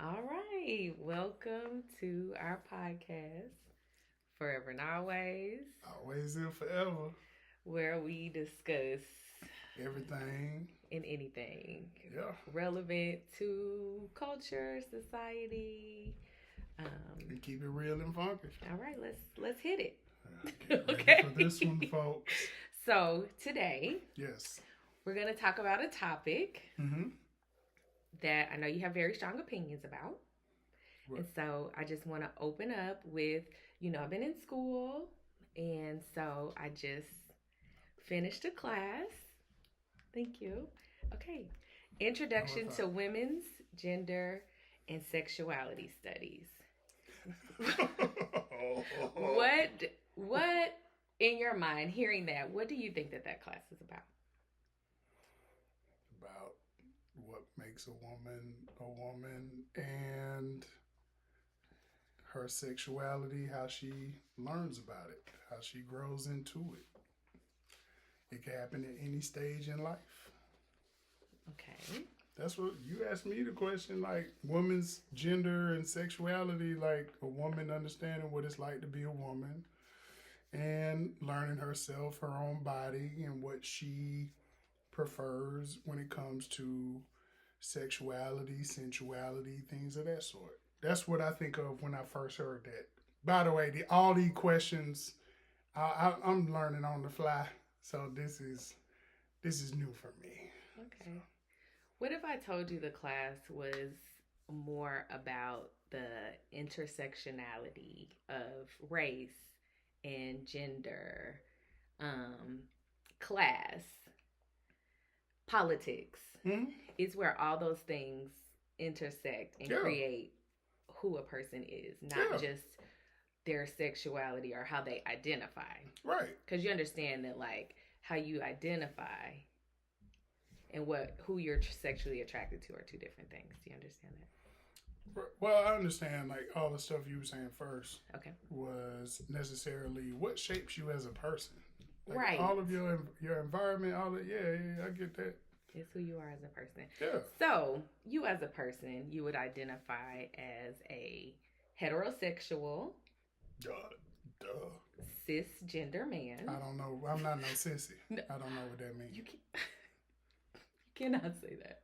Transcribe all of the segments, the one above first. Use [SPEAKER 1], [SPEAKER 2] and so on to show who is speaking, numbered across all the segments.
[SPEAKER 1] All right, welcome to our podcast, Forever and Always,
[SPEAKER 2] Always and forever.
[SPEAKER 1] where we discuss
[SPEAKER 2] Everything.
[SPEAKER 1] and anything
[SPEAKER 2] Yeah.
[SPEAKER 1] relevant to culture, society.
[SPEAKER 2] We keep it real and funky.
[SPEAKER 1] All right, let's hit it.
[SPEAKER 2] Get ready
[SPEAKER 1] Okay.
[SPEAKER 2] for this one, folks.
[SPEAKER 1] So today
[SPEAKER 2] Yes.
[SPEAKER 1] we're gonna talk about a topic
[SPEAKER 2] Mm-hmm.
[SPEAKER 1] that I know you have very strong opinions about.
[SPEAKER 2] Right.
[SPEAKER 1] And so I just want to open up with, I've been in school, and so I just finished a class. Thank you. Okay. Introduction to Women's Gender and Sexuality Studies. What in your mind, hearing that, what do you think that class is about?
[SPEAKER 2] About what makes a woman and her sexuality, how she learns about it, how she grows into it. It can happen at any stage in life.
[SPEAKER 1] Okay.
[SPEAKER 2] That's what you asked me the question, like woman's gender and sexuality, like a woman understanding what it's like to be a woman and learning herself, her own body, and what she prefers when it comes to sexuality, sensuality, things of that sort. That's what I think of when I first heard that. By the way, all these questions, I'm learning on the fly, so this is new for me.
[SPEAKER 1] Okay. So. What if I told you the class was more about the intersectionality of race and gender, class, politics?
[SPEAKER 2] Mm-hmm.
[SPEAKER 1] It's where all those things intersect and create who a person is, not just their sexuality or how they identify.
[SPEAKER 2] Right.
[SPEAKER 1] Because you understand that, like, how you identify and who you're sexually attracted to are two different things. Do you understand that?
[SPEAKER 2] Well, I understand, like, all the stuff you were saying first.
[SPEAKER 1] Okay.
[SPEAKER 2] Was necessarily what shapes you as a person. Like
[SPEAKER 1] right.
[SPEAKER 2] All of your environment, all that. Yeah, I get that.
[SPEAKER 1] It's who you are as a person.
[SPEAKER 2] Yeah.
[SPEAKER 1] So, you as a person, you would identify as a heterosexual.
[SPEAKER 2] Duh.
[SPEAKER 1] Cisgender man.
[SPEAKER 2] I don't know. I'm not no sissy. No. I don't know what that means.
[SPEAKER 1] You cannot say that.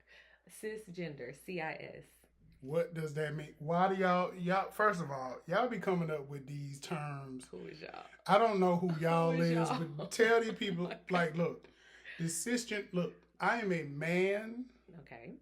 [SPEAKER 1] Cisgender, CIS.
[SPEAKER 2] What does that mean? Why do y'all first of all, y'all be coming up with these terms.
[SPEAKER 1] Who is y'all?
[SPEAKER 2] I don't know who y'all is, but tell these people, like, look, this cisgender, look, I am a man.
[SPEAKER 1] Okay.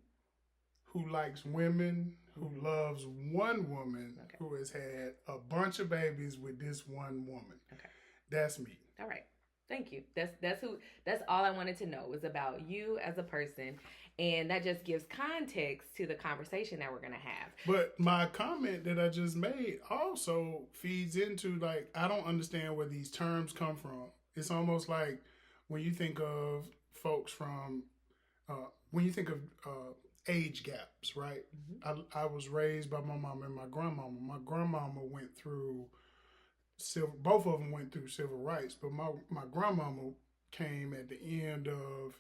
[SPEAKER 2] Who likes women, who loves one woman, who has had a bunch of babies with this one woman.
[SPEAKER 1] Okay.
[SPEAKER 2] That's me.
[SPEAKER 1] All right. Thank you. That's all I wanted to know was about you as a person, and that just gives context to the conversation that we're going to have.
[SPEAKER 2] But my comment that I just made also feeds into, like, I don't understand where these terms come from. It's almost like when you think of folks from when you think of age gaps, right? Mm-hmm. I was raised by my mom and my grandmama. My grandmama went through both of them went through civil rights, but my grandmama came at the end of,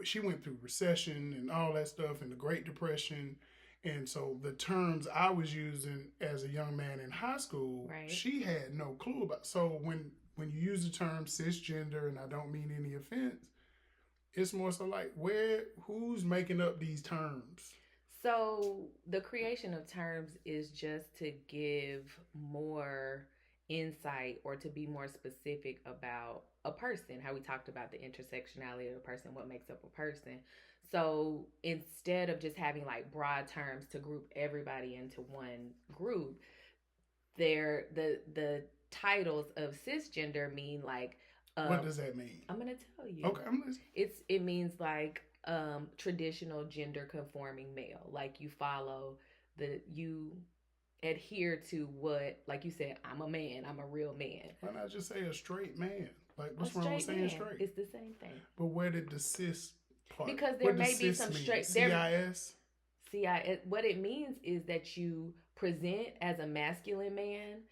[SPEAKER 2] she went through recession and all that stuff and the Great Depression. And so the terms I was using as a young man in high school, right. She had no clue about. So when you use the term cisgender, and I don't mean any offense, it's more so like who's making up these terms?
[SPEAKER 1] So the creation of terms is just to give more insight or to be more specific about a person, how we talked about the intersectionality of a person, what makes up a person. So instead of just having like broad terms to group everybody into one group, the titles of cisgender mean like
[SPEAKER 2] what does that mean?
[SPEAKER 1] I'm gonna tell you.
[SPEAKER 2] Okay, I'm listening.
[SPEAKER 1] It means like traditional gender conforming male. Like you adhere to what, like you said, I'm a man, I'm a real man.
[SPEAKER 2] Why not just say a straight man? Like, what's wrong with saying straight?
[SPEAKER 1] It's the same thing.
[SPEAKER 2] But where did the cis part?
[SPEAKER 1] Because there may be some straight
[SPEAKER 2] CIS.
[SPEAKER 1] CIS. What it means is that you present as a masculine man,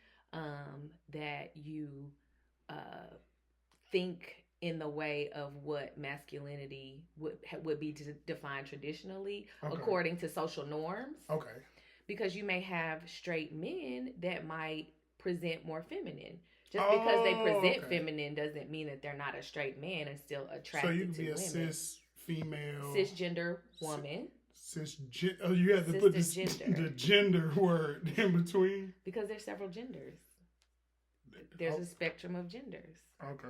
[SPEAKER 1] that you think in the way of what masculinity would be defined traditionally, according to social norms.
[SPEAKER 2] Okay.
[SPEAKER 1] because you may have straight men that might present more feminine. Just because they
[SPEAKER 2] Oh,
[SPEAKER 1] present
[SPEAKER 2] okay.
[SPEAKER 1] feminine doesn't mean that they're not a straight man and still
[SPEAKER 2] So you
[SPEAKER 1] attracted
[SPEAKER 2] could
[SPEAKER 1] to
[SPEAKER 2] be a
[SPEAKER 1] women.
[SPEAKER 2] cis female,
[SPEAKER 1] Cisgender woman.
[SPEAKER 2] cis. Oh, you had to put this
[SPEAKER 1] Cisgender.
[SPEAKER 2] the gender word in between.
[SPEAKER 1] Because there's several genders. There's
[SPEAKER 2] Oh,
[SPEAKER 1] a spectrum of genders.
[SPEAKER 2] okay.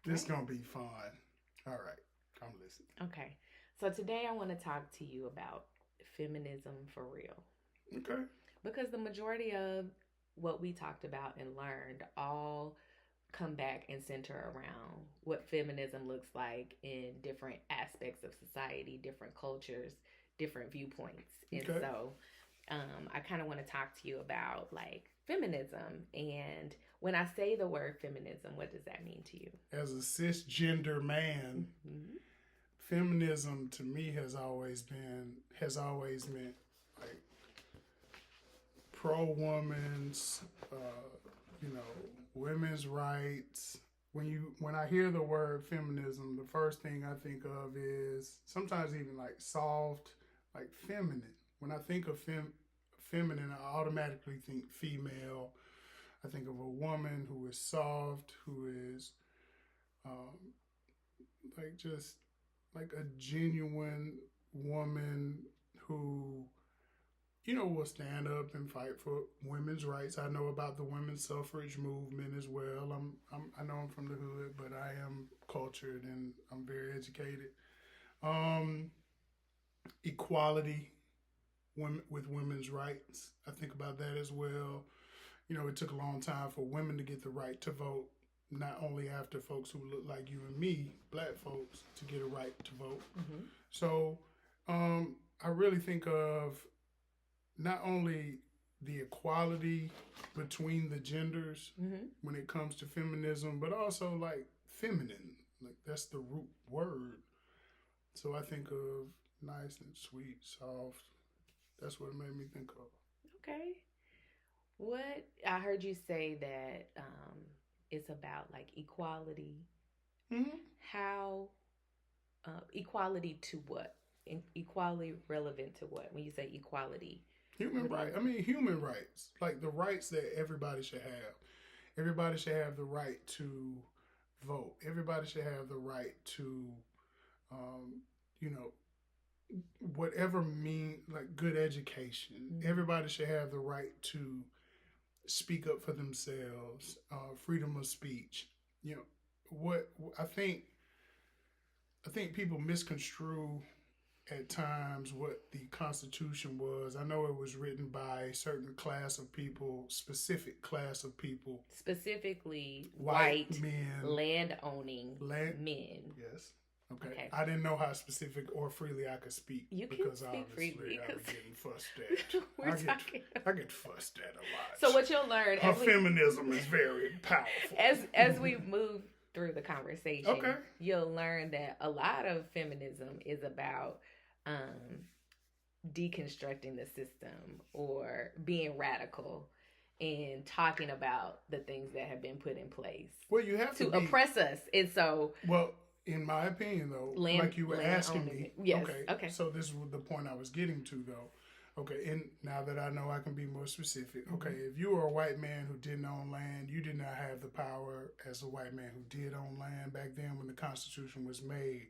[SPEAKER 2] This
[SPEAKER 1] Right?
[SPEAKER 2] gonna be fun. All right, I'm listening.
[SPEAKER 1] Okay. So today I want to talk to you about feminism for real.
[SPEAKER 2] Okay.
[SPEAKER 1] Because the majority of what we talked about and learned all come back and center around what feminism looks like in different aspects of society, different cultures, different viewpoints. And
[SPEAKER 2] Okay.
[SPEAKER 1] so I kind of want to talk to you about like feminism. And when I say the word feminism, what does that mean to you?
[SPEAKER 2] As a cisgender man,
[SPEAKER 1] Mm-hmm.
[SPEAKER 2] feminism to me has always meant like pro woman's, women's rights. When I hear the word feminism, the first thing I think of is sometimes even like soft, like feminine. When I think of feminine, I automatically think female. I think of a woman who is soft, who is um, like just like a genuine woman who will stand up and fight for women's rights. I know about the women's suffrage movement as well. I know I'm from the hood, but I am cultured and I'm very educated. Um, Equality with women's rights. I think about that as well. It took a long time for women to get the right to vote. Not only after folks who look like you and me, black folks, to get a right to vote.
[SPEAKER 1] Mm-hmm.
[SPEAKER 2] So I really think of not only the equality between the genders
[SPEAKER 1] Mm-hmm.
[SPEAKER 2] when it comes to feminism, but also like feminine. Like that's the root word. So I think of nice and sweet, soft. That's what it made me think of.
[SPEAKER 1] Okay. What I heard you say that it's about like equality.
[SPEAKER 2] Mm-hmm.
[SPEAKER 1] How equality to what? Equality relevant to what? When you say equality,
[SPEAKER 2] Human
[SPEAKER 1] what do
[SPEAKER 2] rights.
[SPEAKER 1] you?
[SPEAKER 2] I mean, human rights. Like the rights that everybody should have. Everybody should have the right to vote. Everybody should have the right to, um, you know, whatever mean like good education.
[SPEAKER 1] Mm-hmm.
[SPEAKER 2] Everybody should have the right to speak up for themselves. Freedom of speech. You know what I think people misconstrue at times what the Constitution was. I know it was written by a certain class of people, specific class of people,
[SPEAKER 1] Specifically,
[SPEAKER 2] white
[SPEAKER 1] white
[SPEAKER 2] men,
[SPEAKER 1] land owning
[SPEAKER 2] land.
[SPEAKER 1] men.
[SPEAKER 2] Yes. Okay.
[SPEAKER 1] Okay.
[SPEAKER 2] I didn't know how specific or freely I could speak
[SPEAKER 1] You can
[SPEAKER 2] because
[SPEAKER 1] speak
[SPEAKER 2] obviously
[SPEAKER 1] freely
[SPEAKER 2] I was getting fussed at.
[SPEAKER 1] we're talking.
[SPEAKER 2] I get fussed at a lot.
[SPEAKER 1] So what you'll learn
[SPEAKER 2] Her feminism is very powerful.
[SPEAKER 1] as we move through the conversation,
[SPEAKER 2] Okay.
[SPEAKER 1] you'll learn that a lot of feminism is about deconstructing the system or being radical and talking about the things that have been put in place
[SPEAKER 2] Well, you have
[SPEAKER 1] to
[SPEAKER 2] be,
[SPEAKER 1] oppress us. And so,
[SPEAKER 2] well, in my opinion, though, like you were asking me.
[SPEAKER 1] Yes. Okay.
[SPEAKER 2] So this was the point I was getting to, though. Okay, and now that I know I can be more specific.
[SPEAKER 1] Mm-hmm.
[SPEAKER 2] Okay, if you were a white man who didn't own land, you did not have the power as a white man who did own land back then when the Constitution was made.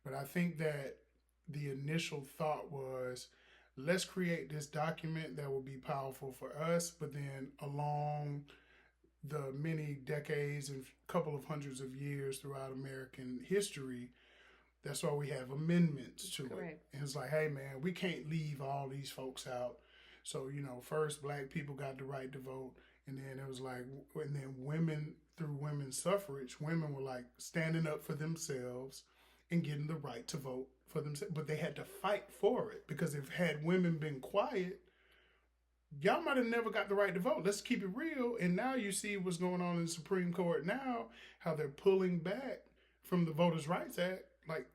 [SPEAKER 2] But I think that the initial thought was, let's create this document that will be powerful for us, but then along the many decades and couple of hundreds of years throughout American history, that's why we have amendments to
[SPEAKER 1] Correct.
[SPEAKER 2] it. And it's like, hey man, we can't leave all these folks out. So, first black people got the right to vote. And then it was like, and then women, through women's suffrage, women were like standing up for themselves and getting the right to vote for themselves. But they had to fight for it because if had women been quiet, y'all might have never got the right to vote. Let's keep it real. And now you see what's going on in the Supreme Court now, how they're pulling back from the Voters' Rights Act. Like,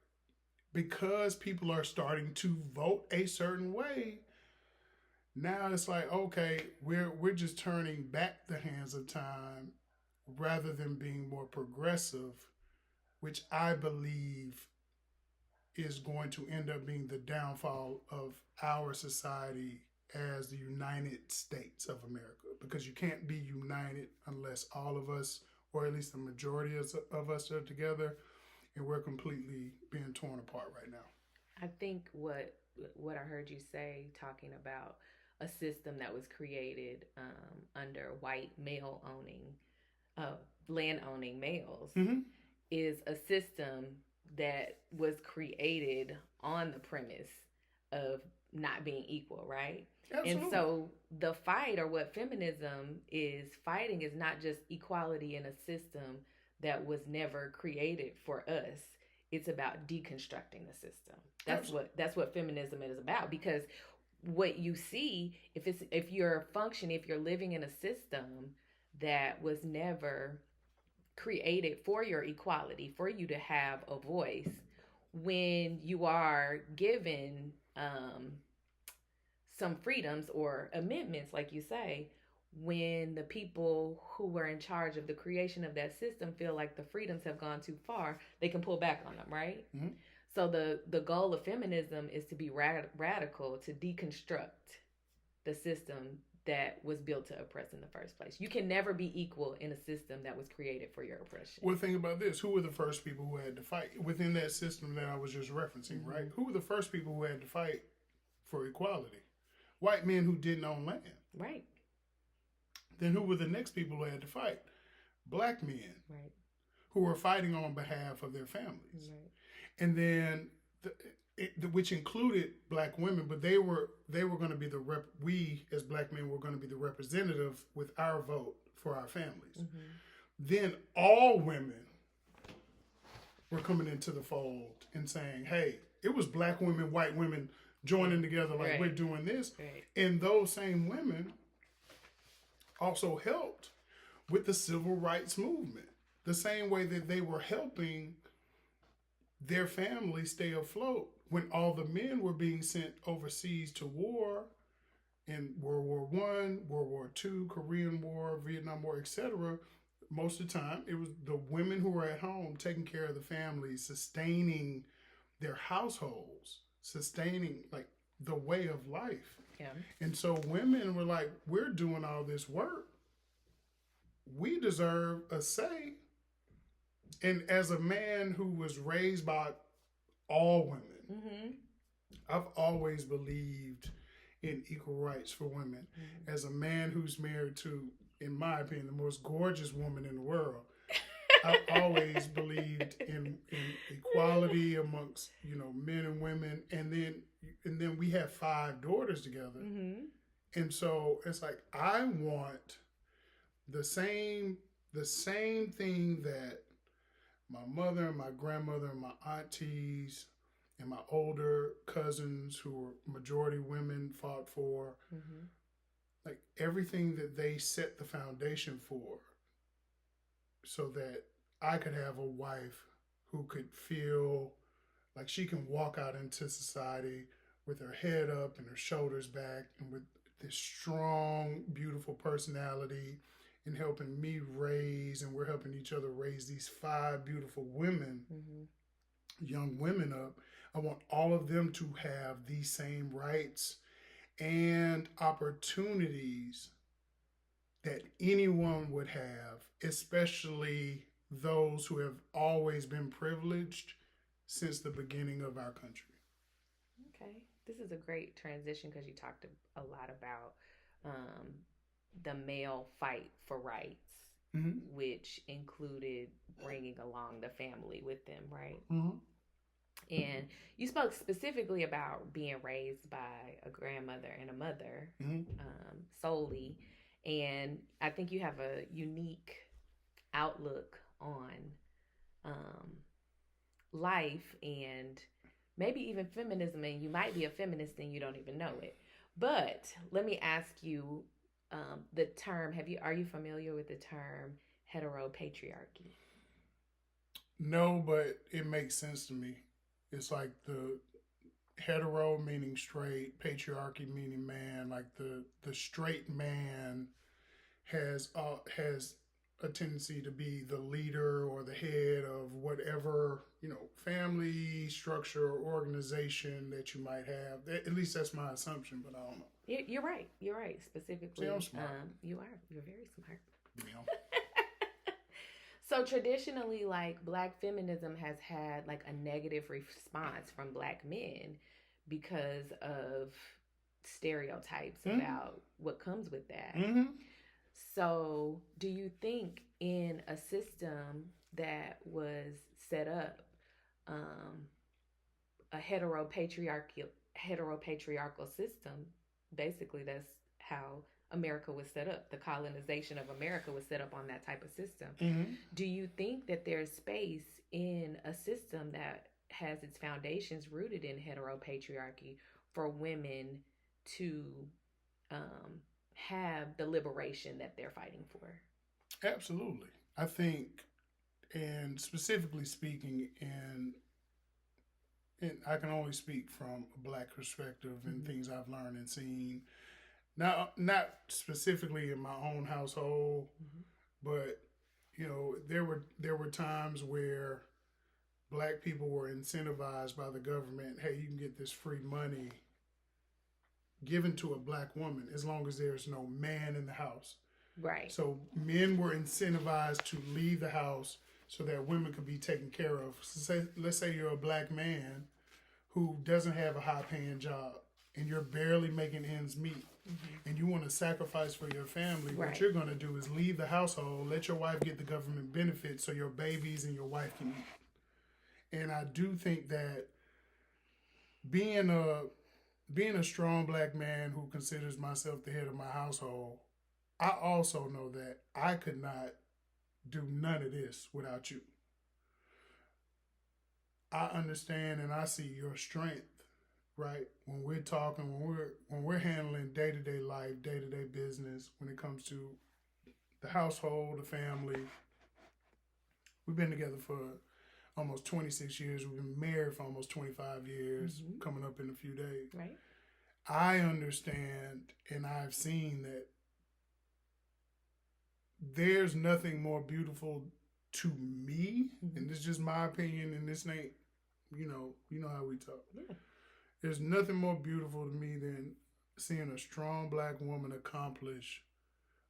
[SPEAKER 2] because people are starting to vote a certain way, now it's like, okay, we're just turning back the hands of time rather than being more progressive, which I believe is going to end up being the downfall of our society as the United States of America, because you can't be united unless all of us, or at least the majority of us, are together, and we're completely being torn apart right now.
[SPEAKER 1] I think what I heard you say talking about a system that was created under white male owning, uh, land owning males,
[SPEAKER 2] Mm-hmm.
[SPEAKER 1] is a system that was created on the premise of not being equal, right? And
[SPEAKER 2] Absolutely.
[SPEAKER 1] so the fight, or what feminism is fighting, is not just equality in a system that was never created for us. It's about deconstructing the system. That's what feminism is about, because what you see, if you're living in a system that was never created for your equality, for you to have a voice, when you are given some freedoms or amendments, like you say, when the people who were in charge of the creation of that system feel like the freedoms have gone too far, they can pull back on them, right?
[SPEAKER 2] Mm-hmm.
[SPEAKER 1] So the goal of feminism is to be radical, to deconstruct the system that was built to oppress in the first place. You can never be equal in a system that was created for your oppression.
[SPEAKER 2] Well, think about this. Who were the first people who had to fight within that system that I was just referencing, mm-hmm. right? Who were the first people who had to fight for equality? White men who didn't own land.
[SPEAKER 1] Right.
[SPEAKER 2] Then who were the next people who had to fight? Black men.
[SPEAKER 1] Right.
[SPEAKER 2] Who were fighting on behalf of their families.
[SPEAKER 1] Right.
[SPEAKER 2] And then, which included black women, but they were going to be we as black men were going to be the representative with our vote for our families. Mm-hmm. Then all women were coming into the fold and saying, hey, it was black women, white women joining together like, right. We're doing this.
[SPEAKER 1] Right.
[SPEAKER 2] And those same women also helped with the civil rights movement, the same way that they were helping their families stay afloat when all the men were being sent overseas to war in World War I, World War II, Korean War, Vietnam War, etc. Most of the time, it was the women who were at home taking care of the families, sustaining their households, sustaining like the way of life.
[SPEAKER 1] Yeah.
[SPEAKER 2] And so women were like, we're doing all this work. We deserve a say. And as a man who was raised by all women,
[SPEAKER 1] mm-hmm.
[SPEAKER 2] I've always believed in equal rights for women. Mm-hmm. As a man who's married to, in my opinion, the most gorgeous woman in the world, I've always believed in equality amongst, men and women. And then we have 5 daughters together.
[SPEAKER 1] Mm-hmm.
[SPEAKER 2] And so it's like, I want the same thing that my mother and my grandmother and my aunties and my older cousins who were majority women fought for.
[SPEAKER 1] Mm-hmm.
[SPEAKER 2] Like everything that they set the foundation for, so that I could have a wife who could feel like she can walk out into society with her head up and her shoulders back and with this strong, beautiful personality, and helping me raise, and we're helping each other raise these 5 beautiful women, mm-hmm. young women up. I want all of them to have these same rights and opportunities that anyone would have, especially those who have always been privileged since the beginning of our country.
[SPEAKER 1] Okay. This is a great transition because you talked a lot about the male fight for rights, mm-hmm. which included bringing along the family with them, right?
[SPEAKER 2] Mm-hmm.
[SPEAKER 1] And you spoke specifically about being raised by a grandmother and a mother, mm-hmm. Solely. And I think you have a unique outlook on life and maybe even feminism. And you might be a feminist and you don't even know it. But let me ask you, the term, are you familiar with the term heteropatriarchy?
[SPEAKER 2] No, but it makes sense to me. It's like the hetero meaning straight, patriarchy meaning man. Like the straight man has a tendency to be the leader or the head of whatever, family structure or organization that you might have. At least that's my assumption, but I don't know.
[SPEAKER 1] You're right. You're right.
[SPEAKER 2] See,
[SPEAKER 1] Specifically,
[SPEAKER 2] I'm smart.
[SPEAKER 1] you are. You're very smart.
[SPEAKER 2] You know?
[SPEAKER 1] So traditionally, like black feminism has had like a negative response from black men because of stereotypes
[SPEAKER 2] Mm-hmm.
[SPEAKER 1] about what comes with that.
[SPEAKER 2] Mm-hmm.
[SPEAKER 1] So, do you think in a system that was set up, um, a heteropatriarchal system, basically that's how America was set up. The colonization of America was set up on that type of system.
[SPEAKER 2] Mm-hmm.
[SPEAKER 1] Do you think that there's space in a system that has its foundations rooted in heteropatriarchy for women to um, have the liberation that they're fighting for?
[SPEAKER 2] Absolutely. I think, and specifically speaking, and I can only speak from a black perspective and
[SPEAKER 1] Mm-hmm.
[SPEAKER 2] things I've learned and seen. Now, not specifically in my own household,
[SPEAKER 1] Mm-hmm.
[SPEAKER 2] but there were times where black people were incentivized by the government. Hey, you can get this free money given to a black woman as long as there's no man in the house.
[SPEAKER 1] Right.
[SPEAKER 2] So men were incentivized to leave the house so that women could be taken care of. So let's say you're a black man who doesn't have a high paying job and you're barely making ends meet.
[SPEAKER 1] Mm-hmm.
[SPEAKER 2] And you want to sacrifice for your family.
[SPEAKER 1] Right.
[SPEAKER 2] What you're going to do is leave the household, let your wife get the government benefits so your babies and your wife can eat. And I do think that being a strong black man who considers myself the head of my household, I also know that I could not do none of this without you. I understand and I see your strength, right? When we're talking, when we're handling day-to-day life, day-to-day business, when it comes to the household, the family. We've been together for almost 26 years. We've been married for almost 25 years,
[SPEAKER 1] Mm-hmm.
[SPEAKER 2] coming up in a few days.
[SPEAKER 1] Right.
[SPEAKER 2] I understand and I've seen that there's nothing more beautiful to me,
[SPEAKER 1] Mm-hmm.
[SPEAKER 2] and this is just my opinion, and this ain't, you know how we talk.
[SPEAKER 1] Yeah.
[SPEAKER 2] There's nothing more beautiful to me than seeing a strong black woman accomplish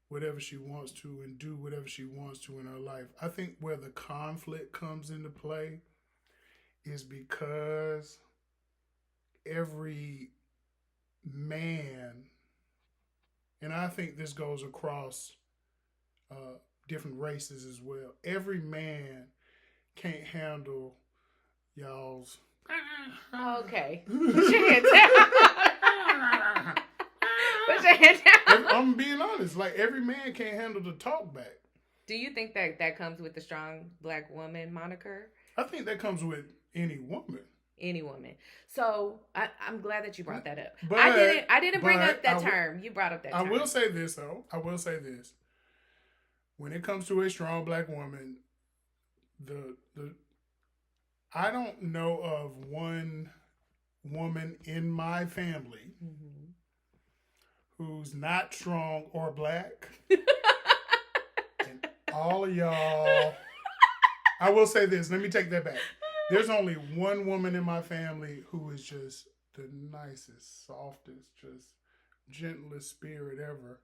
[SPEAKER 2] whatever she wants to and do whatever she wants to in her life. I think where the conflict comes into play is because every man, and I think this goes across different races as well, every man can't handle y'all's.
[SPEAKER 1] Okay. Put your hand down. Put your hand down.
[SPEAKER 2] I'm being honest. Like, every man can't handle the talk back.
[SPEAKER 1] Do you think that comes with the strong black woman moniker?
[SPEAKER 2] I think that comes with any woman.
[SPEAKER 1] Any woman. So I'm glad that you brought that up.
[SPEAKER 2] But
[SPEAKER 1] I didn't bring up that term. You brought up that term.
[SPEAKER 2] I will say this though. When it comes to a strong black woman, the I don't know of one woman in my family
[SPEAKER 1] Mm-hmm.
[SPEAKER 2] who's not strong or black. And all of y'all, I will say this. Let me take that back. There's only one woman in my family who is just the nicest, softest, just gentlest spirit ever.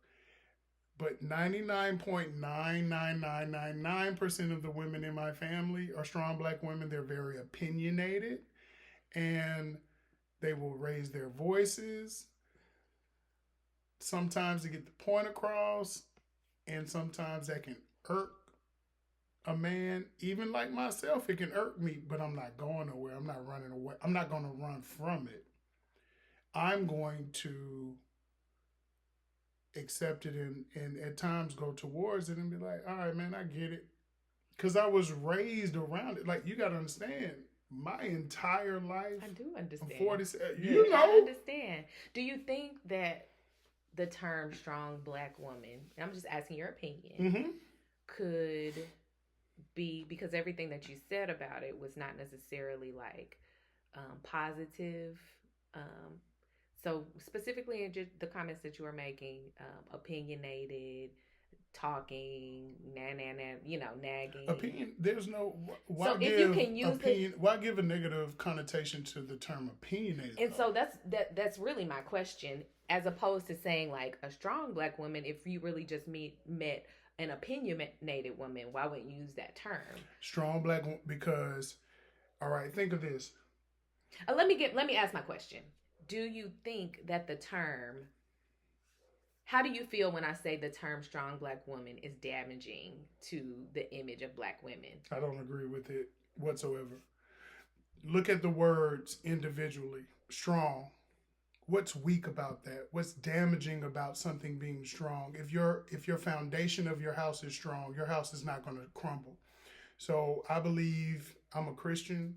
[SPEAKER 2] But 99.99999% of the women in my family are strong black women. They're very opinionated and they will raise their voices sometimes to get the point across, and sometimes that can irk a man. Even like myself, it can irk me, but I'm not going nowhere. I'm not running away. I'm not going to run from it. I'm going to accept it and at times go towards it and be like, all right, man, I get it. Because I was raised around it. Like, you got to understand, my entire life.
[SPEAKER 1] I do understand.
[SPEAKER 2] I'm 40,
[SPEAKER 1] I understand. Do you think that the term strong black woman, I'm just asking your opinion,
[SPEAKER 2] mm-hmm.
[SPEAKER 1] could be, because everything that you said about it was not necessarily like positive. So specifically in just the comments that you were making, opinionated, talking, nagging.
[SPEAKER 2] Opinion. There's no. Why
[SPEAKER 1] So if you
[SPEAKER 2] give
[SPEAKER 1] can use
[SPEAKER 2] opinion? Why give a negative connotation to the term opinionated?
[SPEAKER 1] and so that's really my question, as opposed to saying like a strong black woman. If you really just met an opinionated woman, why wouldn't you use that term?
[SPEAKER 2] Strong black because, all right, think of this.
[SPEAKER 1] Let me ask my question. Do you think that the term? How do you feel when I say the term strong black woman is damaging to the image of black women?
[SPEAKER 2] I don't agree with it whatsoever. Look at the words individually. Strong. What's weak about that? What's damaging about something being strong? If your foundation of your house is strong, your house is not going to crumble. So I believe, I'm a Christian.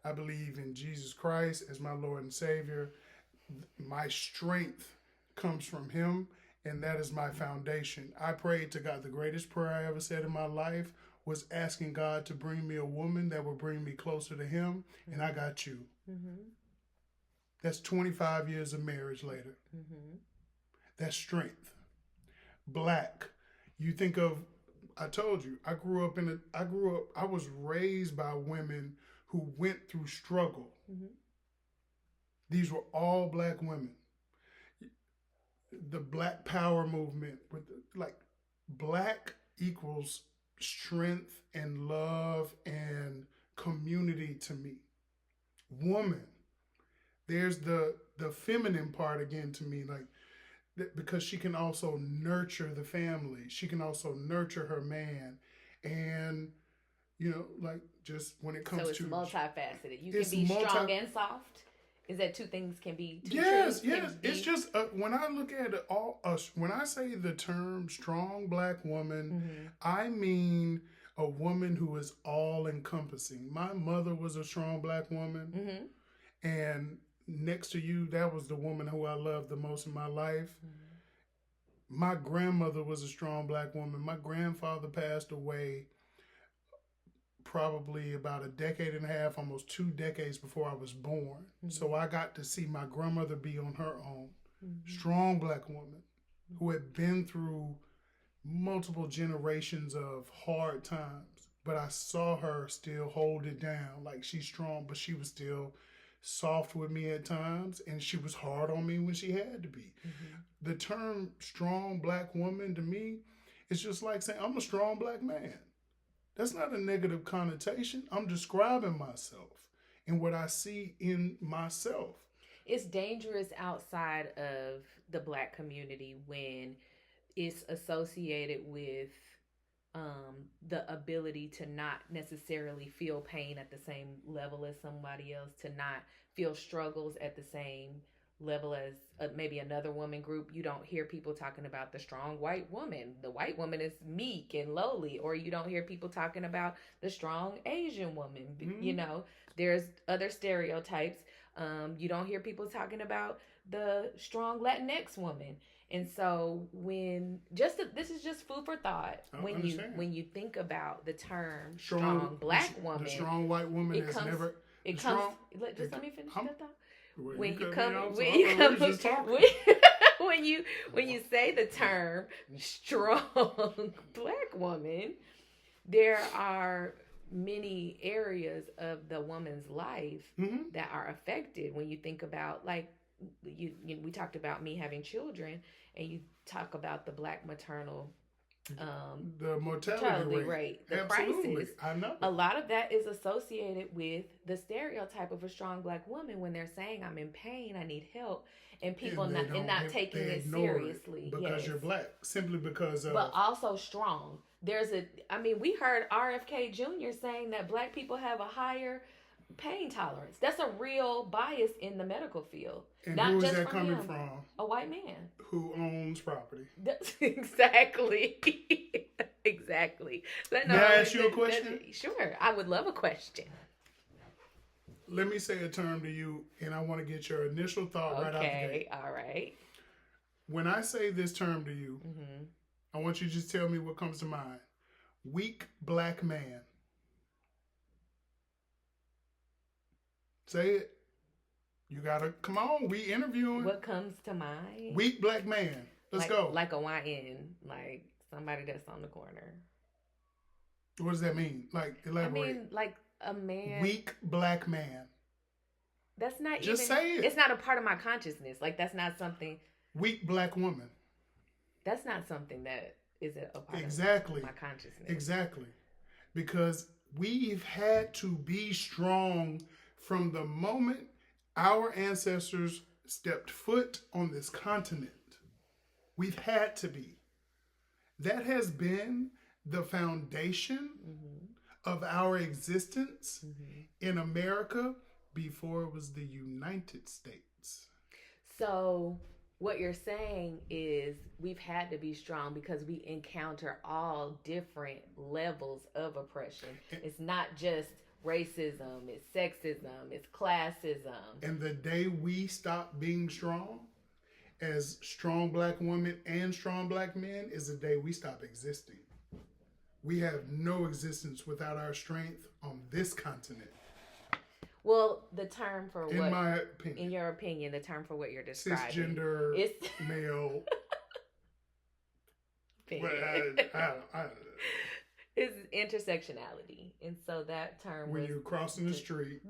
[SPEAKER 2] I believe in Jesus Christ as my Lord and Savior. My strength comes from Him, and that is my foundation. I prayed to God. The greatest prayer I ever said in my life was asking God to bring me a woman that would bring me closer to Him, and I got you.
[SPEAKER 1] Mm-hmm.
[SPEAKER 2] That's 25 years of marriage later.
[SPEAKER 1] Mm-hmm.
[SPEAKER 2] That's strength. Black. You think of, I told you, I was raised by women who went through struggle.
[SPEAKER 1] Mm-hmm.
[SPEAKER 2] These were all black women. The Black Power movement, black equals strength and love and community to me. Woman, there's the feminine part again to me, because she can also nurture the family. She can also nurture her man, and just when it comes to,
[SPEAKER 1] so it's multifaceted. You can be strong and soft. Is that two things can be?
[SPEAKER 2] Yes. It's just when I look at it when I say the term strong black woman,
[SPEAKER 1] mm-hmm.
[SPEAKER 2] I mean a woman who is all encompassing. My mother was a strong black woman,
[SPEAKER 1] mm-hmm.
[SPEAKER 2] and next to you, that was the woman who I loved the most in my life. Mm-hmm. My grandmother was a strong black woman. My grandfather passed away probably about a decade and a half, almost 2 decades before I was born. Mm-hmm. So I got to see my grandmother be on her own. Mm-hmm. Strong black woman who had been through multiple generations of hard times. But I saw her still hold it down. Like, she's strong, but she was still soft with me at times, and she was hard on me when she had to be. Mm-hmm. The term strong black woman to me is just like saying I'm a strong black man. That's not a negative connotation. I'm describing myself and what I see in myself.
[SPEAKER 1] It's dangerous outside of the black community when it's associated with the ability to not necessarily feel pain at the same level as somebody else, to not feel struggles at the same level as maybe another woman group. You don't hear people talking about the strong white woman. The white woman is meek and lowly. Or you don't hear people talking about the strong Asian woman. Mm-hmm. There's other stereotypes. You don't hear people talking about the strong Latinx woman. And so this is just food for thought. When you think about the term strong black woman,
[SPEAKER 2] the strong white woman let me finish
[SPEAKER 1] that thought.
[SPEAKER 2] When
[SPEAKER 1] you say the term strong black woman, there are many areas of the woman's life mm-hmm. that are affected. When you think about, like, we talked about me having children, and you talk about the black maternal
[SPEAKER 2] the mortality rate,
[SPEAKER 1] the
[SPEAKER 2] absolutely.
[SPEAKER 1] Crisis.
[SPEAKER 2] I know
[SPEAKER 1] a lot of that is associated with the stereotype of a strong black woman. When they're saying I'm in pain, I need help, and people not taking it seriously
[SPEAKER 2] because you're black, simply because of.
[SPEAKER 1] But also strong. We heard RFK Jr. saying that black people have a higher pain tolerance. That's a real bias in the medical field.
[SPEAKER 2] And not who is that coming from?
[SPEAKER 1] A white man
[SPEAKER 2] who owns property.
[SPEAKER 1] That's exactly. Exactly.
[SPEAKER 2] May I ask you a question?
[SPEAKER 1] Sure, I would love a question.
[SPEAKER 2] Let me say a term to you, and I want to get your initial thought right out the gate.
[SPEAKER 1] Okay, all right.
[SPEAKER 2] When I say this term to you, mm-hmm. I want you to just tell me what comes to mind. Weak black man. Say it. You gotta, come on, we interviewing.
[SPEAKER 1] What comes to mind?
[SPEAKER 2] Weak black man. Let's go.
[SPEAKER 1] Like a YN, like Somebody that's on the corner.
[SPEAKER 2] What does that mean? Like,
[SPEAKER 1] I
[SPEAKER 2] elaborate.
[SPEAKER 1] mean, like a man.
[SPEAKER 2] Weak black man.
[SPEAKER 1] That's not
[SPEAKER 2] Just
[SPEAKER 1] even.
[SPEAKER 2] say it.
[SPEAKER 1] It's not a part of my consciousness. Like that's not something.
[SPEAKER 2] Weak black woman.
[SPEAKER 1] That's not something that is a part
[SPEAKER 2] Exactly.
[SPEAKER 1] of my consciousness.
[SPEAKER 2] Exactly. Because we've had to be strong from the moment our ancestors stepped foot on this continent. We've had to be. That has been the foundation of our existence in America before it was the United States.
[SPEAKER 1] So what you're saying is we've had to be strong because we encounter all different levels of oppression. It's not just racism, it's sexism, it's classism.
[SPEAKER 2] And the day we stop being strong, as strong black women and strong black men, is the day we stop existing. We have no existence without our strength on this continent.
[SPEAKER 1] Well, the term for
[SPEAKER 2] in
[SPEAKER 1] what,
[SPEAKER 2] my opinion,
[SPEAKER 1] in your opinion, the term for what you're describing,
[SPEAKER 2] cisgender,
[SPEAKER 1] is
[SPEAKER 2] male.
[SPEAKER 1] Is intersectionality, and so that term
[SPEAKER 2] when
[SPEAKER 1] was
[SPEAKER 2] you're crossing the street.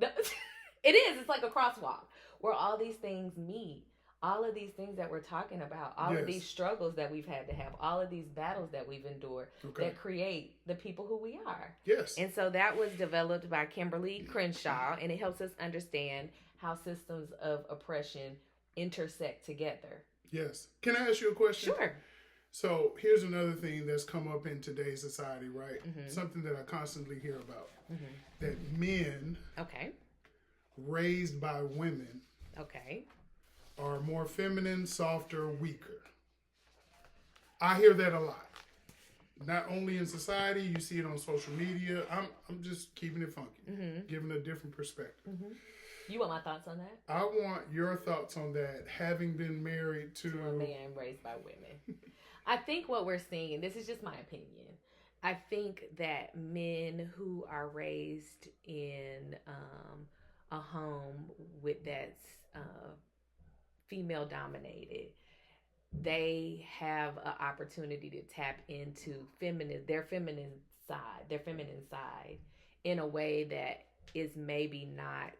[SPEAKER 1] It is. It's like a crosswalk where all these things meet. All of these things that we're talking about, all of these struggles that we've had to have, all of these battles that we've endured that create the people who we are.
[SPEAKER 2] Yes.
[SPEAKER 1] And so that was developed by Kimberly Crenshaw, and it helps us understand how systems of oppression intersect together.
[SPEAKER 2] Yes. Can I ask you a question?
[SPEAKER 1] Sure.
[SPEAKER 2] So here's another thing that's come up in today's society, right? Something that I constantly hear about. That men raised by women are more feminine, softer, weaker. I hear that a lot. Not only in society, you see it on social media. I'm just keeping it funky, giving a different perspective.
[SPEAKER 1] You want my thoughts on that?
[SPEAKER 2] I want your thoughts on that, having been married to
[SPEAKER 1] a man raised by women. I think what we're seeing, and this is just my opinion, I think that men who are raised in a home that's female dominated, they have an opportunity to tap into their feminine side in a way that is maybe not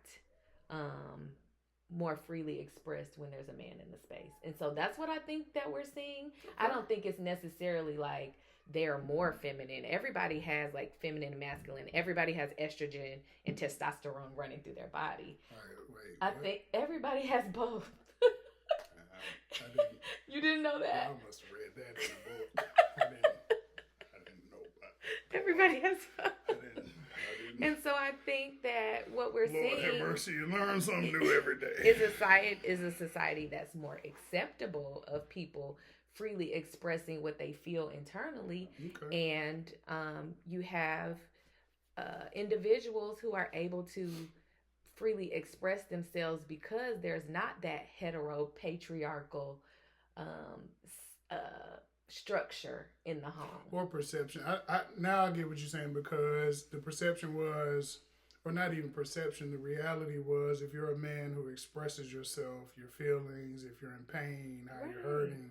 [SPEAKER 1] more freely expressed when there's a man in the space. And so that's what I think that we're seeing. I don't think it's necessarily like they're more feminine. Everybody has like feminine and masculine. Everybody has estrogen and testosterone running through their body.
[SPEAKER 2] All right, wait.
[SPEAKER 1] I think everybody has both.
[SPEAKER 2] I didn't,
[SPEAKER 1] you didn't know that?
[SPEAKER 2] I must have read that in a book. I didn't know about that.
[SPEAKER 1] Everybody has both.
[SPEAKER 2] I didn't.
[SPEAKER 1] And so I think that what we're seeing,
[SPEAKER 2] Lord have mercy, you learn something new every day.
[SPEAKER 1] Is a society that's more acceptable of people freely expressing what they feel internally. And you have individuals who are able to freely express themselves because there's not that hetero patriarchal structure in the home
[SPEAKER 2] or perception. I now I get what you're saying, because the perception was, or not even perception, the reality was, if you're a man who expresses yourself, your feelings, if you're in pain, how you're hurting,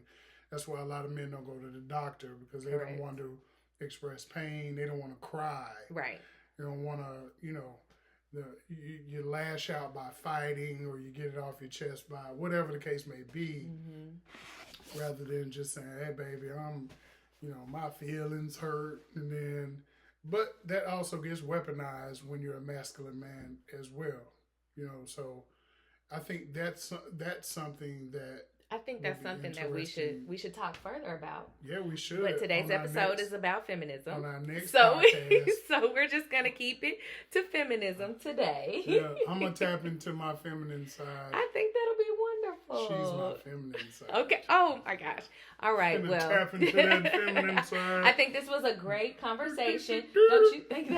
[SPEAKER 2] that's why a lot of men don't go to the doctor, because they don't want to express pain. They don't want to cry.
[SPEAKER 1] Right.
[SPEAKER 2] They don't want to, you lash out by fighting, or you get it off your chest by whatever the case may be, rather than just saying, hey, baby, I'm, my feelings hurt. And then, but that also gets weaponized when you're a masculine man as well, so I think that's something that
[SPEAKER 1] I think that's something that we should talk further about.
[SPEAKER 2] Yeah, we should.
[SPEAKER 1] But today's episode is about feminism.
[SPEAKER 2] On our next podcast.
[SPEAKER 1] So we're just going to keep it to feminism today.
[SPEAKER 2] Yeah, I'm going to tap into my feminine side.
[SPEAKER 1] I think that'll be wonderful.
[SPEAKER 2] She's my feminine side.
[SPEAKER 1] Okay. Oh, my gosh. All right. Well,
[SPEAKER 2] tap into that feminine side.
[SPEAKER 1] I think this was a great conversation. Don't you think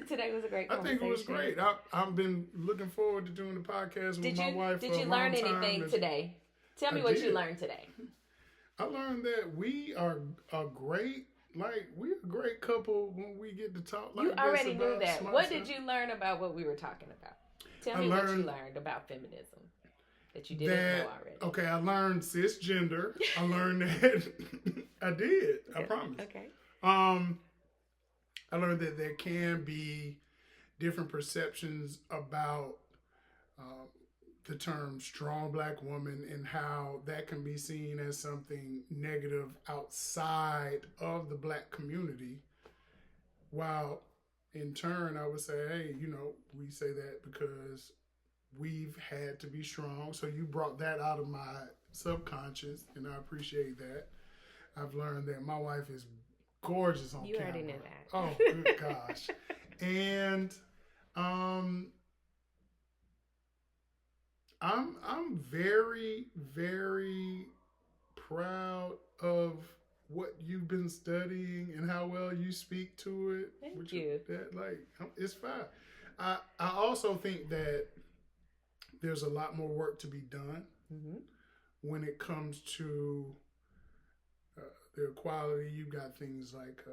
[SPEAKER 1] today was a great conversation?
[SPEAKER 2] I think it was great. I've been looking forward to doing the podcast with my wife for a long time.
[SPEAKER 1] Did you learn anything today? Tell me what you learned today.
[SPEAKER 2] I learned that we are a great, we're a great couple when we get to talk like this.
[SPEAKER 1] You already knew that. What
[SPEAKER 2] stuff.
[SPEAKER 1] did you learn about what we were talking about? Tell me what you learned about feminism that you didn't know already.
[SPEAKER 2] Okay, I learned cisgender. I learned that I did. I promise.
[SPEAKER 1] Okay.
[SPEAKER 2] I learned that there can be different perceptions about uh, the term strong black woman and how that can be seen as something negative outside of the black community. While in turn, I would say, hey, we say that because we've had to be strong. So you brought that out of my subconscious, and I appreciate that. I've learned that my wife is gorgeous on
[SPEAKER 1] You
[SPEAKER 2] camera.
[SPEAKER 1] already knew that.
[SPEAKER 2] Oh, good gosh. And I'm very, very proud of what you've been studying and how well you speak to it.
[SPEAKER 1] Thank you.
[SPEAKER 2] It's fine. I also think that there's a lot more work to be done when it comes to the equality. You've got things like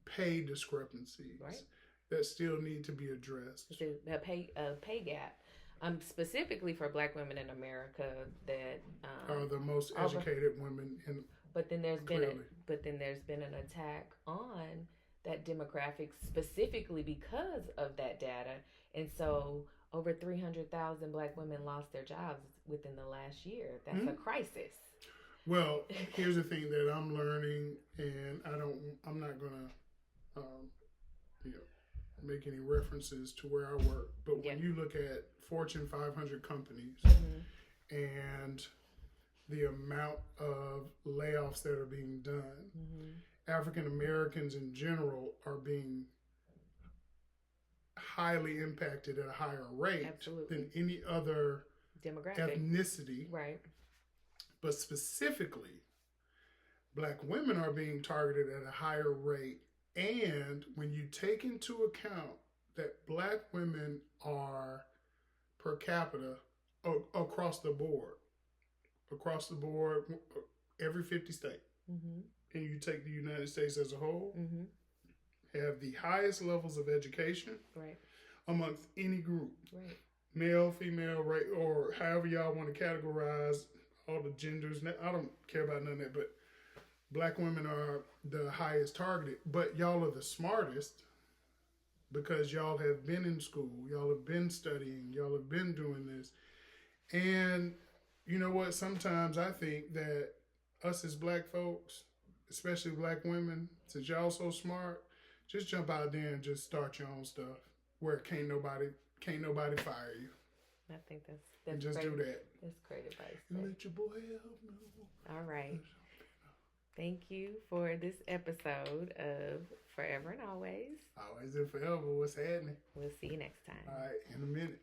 [SPEAKER 2] pay discrepancies that still need to be addressed.
[SPEAKER 1] The pay gap. Specifically for Black women in America that
[SPEAKER 2] are the most educated women in.
[SPEAKER 1] But then there's been an attack on that demographic specifically because of that data, and so over 300,000 Black women lost their jobs within the last year. That's a crisis.
[SPEAKER 2] Well, here's the thing that I'm learning, and I'm not gonna, make any references to where I work. But when you look at Fortune 500 companies and the amount of layoffs that are being done, African Americans in general are being highly impacted at a higher rate than any other ethnicity.
[SPEAKER 1] Right.
[SPEAKER 2] But specifically, Black women are being targeted at a higher rate. And when you take into account that Black women are per capita across the board, every 50 state, and you take the United States as a whole, have the highest levels of education amongst any group, male, female, right, or however y'all want to categorize all the genders. I don't care about none of that, but Black women are the highest targeted, but y'all are the smartest because y'all have been in school, y'all have been studying, y'all have been doing this. And you know what? Sometimes I think that us as Black folks, especially Black women, since y'all so smart, just jump out there and just start your own stuff where can't nobody fire you.
[SPEAKER 1] I think that's
[SPEAKER 2] and just
[SPEAKER 1] great.
[SPEAKER 2] Do that.
[SPEAKER 1] That's great advice.
[SPEAKER 2] And let your boy help know.
[SPEAKER 1] All right. Thank you for this episode of Forever and Always.
[SPEAKER 2] Always and forever. What's happening?
[SPEAKER 1] We'll see you next time.
[SPEAKER 2] All right. In a minute.